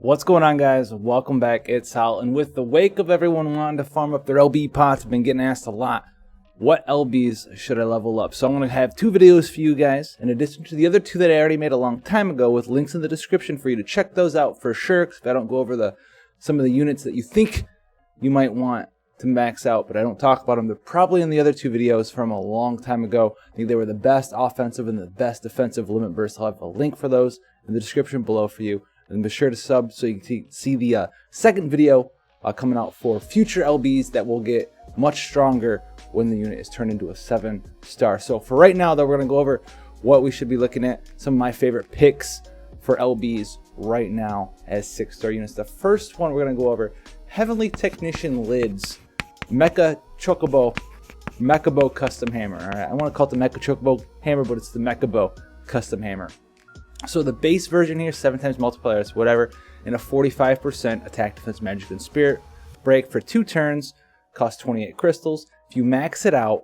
What's going on, guys? Welcome back. It's Hal, and with the wake of everyone wanting to farm up their LB pots, I've been getting asked a lot, what LBs should I level up? So I'm going to have two videos for you guys, in addition to the other two that I already made a long time ago, with links in the description for you to check those out for sure, because if I don't go over some of the units that you think you might want to max out, but I don't talk about them, they're probably in the other two videos from a long time ago. I think they were the best offensive and the best defensive limit bursts. I'll have a link for those in the description below for you. And be sure to sub so you can see the second video coming out for future LBs that will get much stronger when the unit is turned into a 7-star. So for right now, though, we're going to go over what we should be looking at, some of my favorite picks for LBs right now as 6-star units. The first one we're going to go over, Heavenly Technician Lids, Mecha Chocobo Custom Hammer. All right, I want to call it the Mecha Chocobo Hammer, but it's the Mechabo Custom Hammer. So the base version here, 7 times multipliers, whatever, and a 45% attack, defense, magic, and spirit break for 2 turns, costs 28 crystals. If you max it out,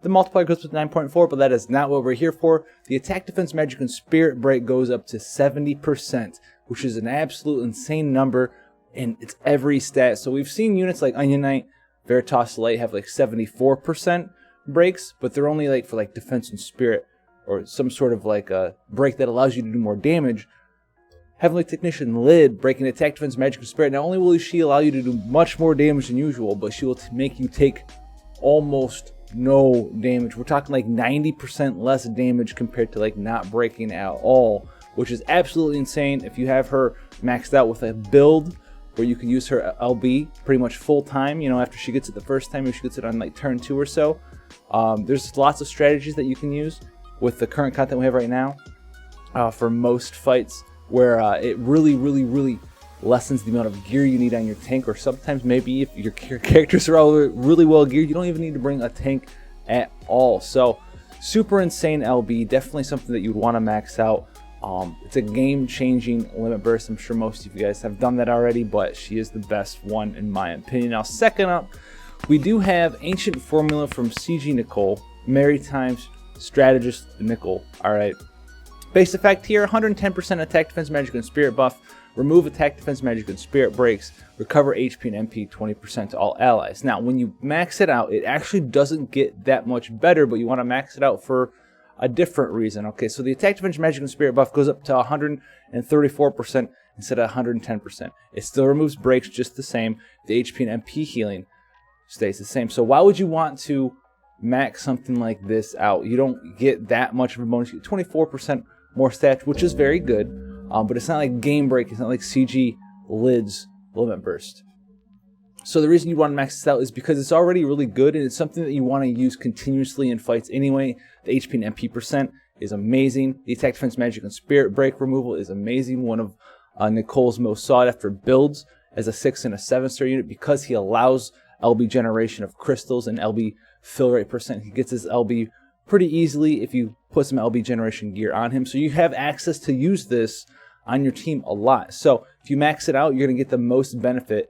the multiplier goes to 9.4, but that is not what we're here for. The attack, defense, magic, and spirit break goes up to 70%, which is an absolute insane number, and it's every stat. So we've seen units like Onion Knight, Veritas Light have like 74% breaks, but they're only like for like defense and spirit, or some sort of like a break that allows you to do more damage. Heavenly Technician Lid, breaking attack, defense, magic, and spirit. Not only will she allow you to do much more damage than usual, but she will make you take almost no damage. We're talking like 90% less damage compared to like not breaking at all, which is absolutely insane. If you have her maxed out with a build where you can use her LB pretty much full time, you know, after she gets it the first time, if she gets it on like turn 2 or so, there's lots of strategies that you can use with the current content we have right now for most fights, where it really lessens the amount of gear you need on your tank, or sometimes maybe if your characters are all really well geared, you don't even need to bring a tank at all. So super insane LB, definitely something that you'd want to max out. It's a game-changing limit burst. I'm sure most of you guys have done that already, but she is the best one in my opinion. Now, second up, we do have Ancient Formula from CG Nicole, Maritime Strategist Nickel. Alright, base effect here, 110% attack, defense, magic, and spirit buff, remove attack, defense, magic, and spirit breaks, recover HP and MP 20% to all allies. Now when you max it out, it actually doesn't get that much better, but you want to max it out for a different reason. Okay, so the attack, defense, magic, and spirit buff goes up to 134% instead of 110%. It still removes breaks just the same. The HP and MP healing stays the same. So why would you want to max something like this out? You don't get that much of a bonus. You get 24% more stats, which is very good, but it's not like game break. It's not like CG Lids limit burst. So the reason you want to max this out is because it's already really good, and it's something that you want to use continuously in fights anyway. The HP and MP percent is amazing. The attack, defense, magic, and spirit break removal is amazing. One of Nicole's most sought after builds as a 6 and a 7-star unit, because he allows LB generation of crystals and LB fill rate percent. He gets his LB pretty easily if you put some LB generation gear on him. So you have access to use this on your team a lot. So if you max it out, you're going to get the most benefit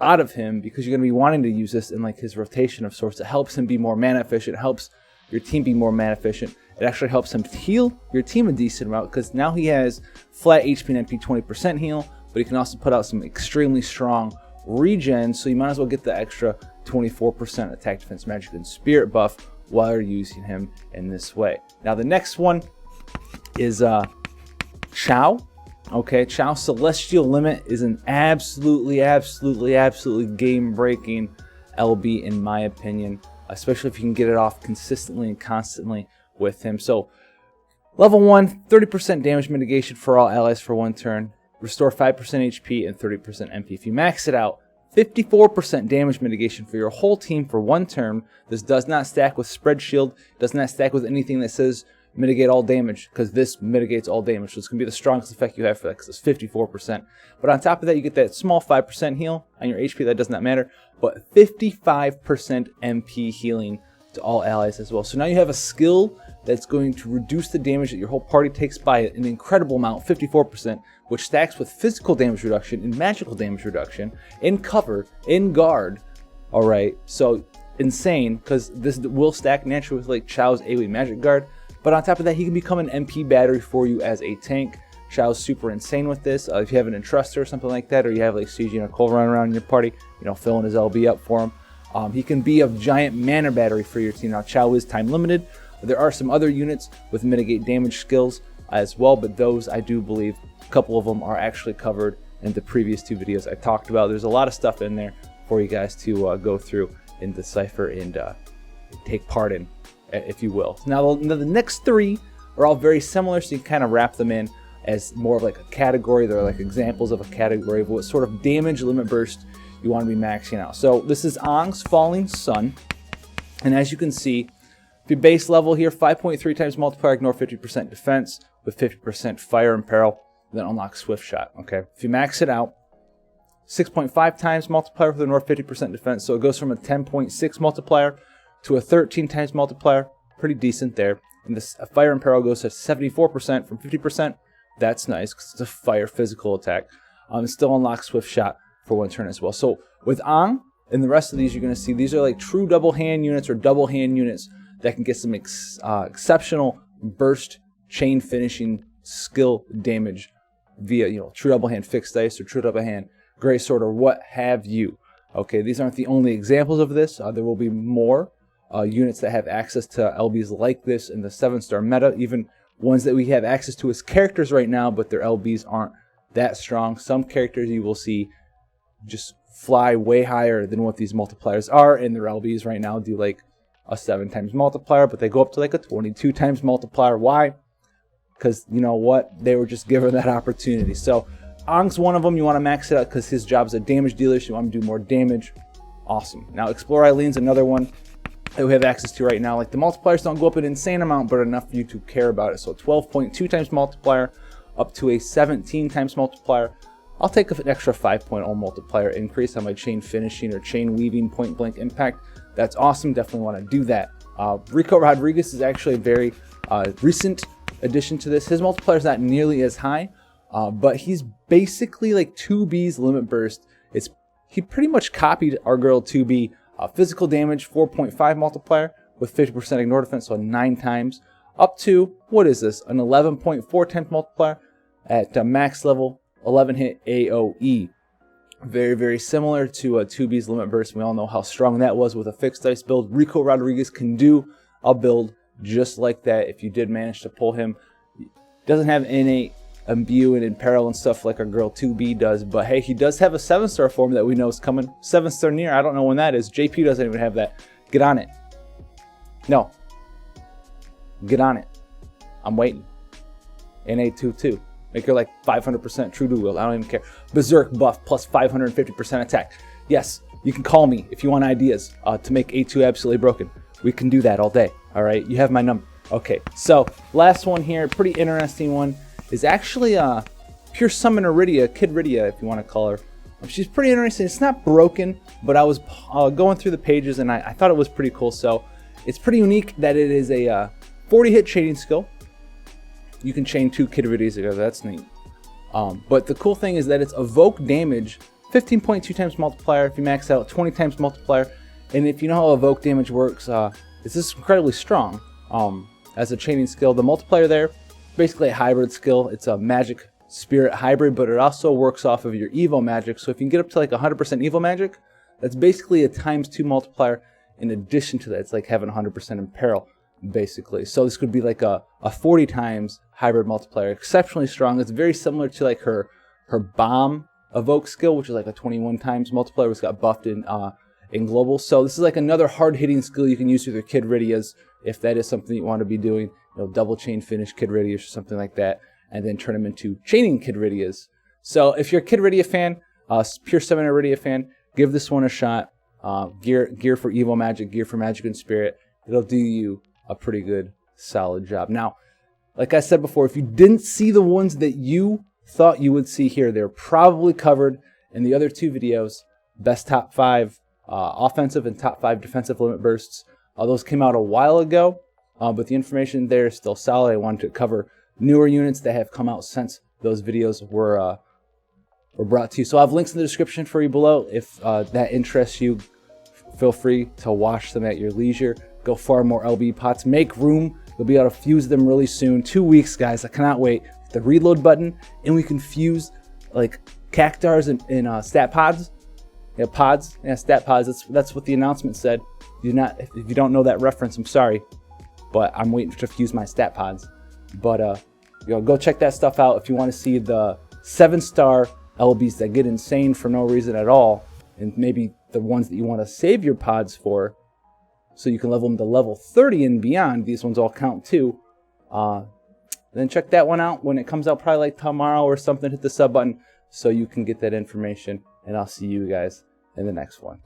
out of him, because you're going to be wanting to use this in like his rotation of sorts. It helps him be more mana efficient. It helps your team be more mana efficient. It actually helps him heal your team a decent amount, because now he has flat HP and MP 20% heal, but he can also put out some extremely strong regen, so you might as well get the extra 24% attack, defense, magic, and spirit buff while you're using him in this way. Now the next one is Chow. Okay, Chow Celestial Limit is an absolutely game-breaking LB in my opinion, especially if you can get it off consistently and constantly with him. So level 1, 30% damage mitigation for all allies for 1 turn, restore 5% HP and 30% MP. If you max it out, 54% damage mitigation for your whole team for 1 turn. This does not stack with Spread Shield, does not stack with anything that says mitigate all damage, because this mitigates all damage. So it's going to be the strongest effect you have for that, because it's 54%. But on top of that, you get that small 5% heal on your HP. That does not matter, but 55% MP healing to all allies as well. So now you have a skill that's going to reduce the damage that your whole party takes by an incredible amount, 54%, which stacks with physical damage reduction and magical damage reduction, in cover, in guard. Alright, so insane, because this will stack naturally with like Chow's AoE magic guard. But on top of that, he can become an MP battery for you as a tank. Chow's super insane with this. If you have an Entruster or something like that, or you have like CG and a Cole running around in your party, you know, filling his LB up for him. He can be a giant mana battery for your team. Now, Chow is time limited. There are some other units with mitigate damage skills as well, but those I do believe a couple of them are actually covered in the previous 2 videos I talked about. There's a lot of stuff in there for you guys to go through and decipher and take part in, if you will. Now, the next 3 are all very similar, so you can kind of wrap them in as more of like a category. They're like examples of a category of what sort of damage limit burst you want to be maxing out. So this is Ong's Falling Sun, and as you can see, the base level here, 5.3 times multiplier, ignore 50% defense with 50% fire and peril, then unlock Swift Shot. Okay, if you max it out, 6.5 times multiplier with ignore 50% defense, so it goes from a 10.6 multiplier to a 13 times multiplier, pretty decent there. And this fire and peril goes to 74% from 50%. That's nice because it's a fire physical attack. It still unlocks Swift Shot for 1 turn as well. So with Ong and the rest of these, you're going to see these are like true double hand units or double hand units that can get some exceptional burst chain finishing skill damage via, you know, true double hand fixed dice or true double hand gray sword or what have you. Okay, these aren't the only examples of this. There will be more units that have access to LBs like this in the 7-star meta, even ones that we have access to as characters right now, but their LBs aren't that strong. Some characters you will see just fly way higher than what these multipliers are, and their LBs right now do like a 7 times multiplier, but they go up to like a 22 times multiplier. Why? Because you know what? They were just given that opportunity. So Ong's one of them. You want to max it out because his job is a damage dealer, so you want to do more damage. Awesome. Now Explore Eileen's another one that we have access to right now. Like the multipliers don't go up an insane amount, but enough for you to care about it. So 12.2 times multiplier up to a 17 times multiplier. I'll take an extra 5.0 multiplier increase on my chain finishing or chain weaving point blank impact. That's awesome. Definitely want to do that. Rico Rodriguez is actually a very recent addition to this. His multiplier is not nearly as high, but he's basically like 2B's limit burst. He pretty much copied our girl 2B. Physical damage 4.5 multiplier with 50% ignore defense, so 9 times, up to, what is this, an 11.4 times multiplier at max level, 11 hit AoE. Very, very similar to a 2B's limit burst. We all know how strong that was with a fixed dice build. Rico Rodriguez can do a build just like that if you did manage to pull him. Doesn't have innate imbue and imperil and stuff like our girl 2B does, but hey, he does have a 7-star form that we know is coming. 7-star near, I don't know when that is. JP doesn't even have that. Get on it. No. Get on it. I'm waiting. NA22. Make her like 500% true dual wield. I don't even care. Berserk buff plus 550% attack. Yes, you can call me if you want ideas to make A2 absolutely broken. We can do that all day. All right, you have my number. Okay, so last one here, pretty interesting one, is actually Pure Summon Iridia, Kid Ridia, if you want to call her. She's pretty interesting. It's not broken, but I was going through the pages and I thought it was pretty cool. So it's pretty unique that it is a 40-hit chaining skill. You can chain 2 Kid Ridias together. That's neat. But the cool thing is that it's evoke damage, 15.2 times multiplier. If you max out, 20 times multiplier. And if you know how evoke damage works, it's just incredibly strong as a chaining skill. The multiplier there, basically a hybrid skill. It's a magic spirit hybrid, but it also works off of your Evo magic. So if you can get up to like 100% Evo magic, that's basically a ×2 multiplier in addition to that. It's like having 100% imperil, basically. So this could be like a 40 times hybrid multiplier. Exceptionally strong. It's very similar to like her bomb evoke skill, which is like a 21 times multiplier, which got buffed in global. So this is like another hard-hitting skill you can use with your Kid Ridias if that is something you want to be doing. You know, double chain finish Kid Ridias or something like that, and then turn them into chaining Kid Ridias. So if you're a Kid Ridia fan, Pure Summon Iridia fan, give this one a shot. Gear for Evo Magic, gear for Magic and Spirit. It'll do you a pretty good, solid job. Now, like I said before, if you didn't see the ones that you thought you would see here, they're probably covered in the other 2 videos. Best top 5 offensive and top 5 defensive limit bursts. Those came out a while ago, but the information there is still solid. I wanted to cover newer units that have come out since those videos were brought to you. So I have links in the description for you below. If that interests you, feel free to watch them at your leisure. Go farm more LB pots. Make room. You'll be able to fuse them really soon. 2 weeks, guys. I cannot wait. the reload button, and we can fuse like cactars and stat pods. Yeah, pods. Yeah, stat pods. That's what the announcement said. If you don't know that reference, I'm sorry, but I'm waiting to fuse my stat pods. But go check that stuff out if you want to see the 7-star LBs that get insane for no reason at all, and maybe the ones that you want to save your pods for, so you can level them to level 30 and beyond. These ones all count too. Then check that one out when it comes out, probably like tomorrow or something. Hit the sub button so you can get that information, and I'll see you guys in the next one.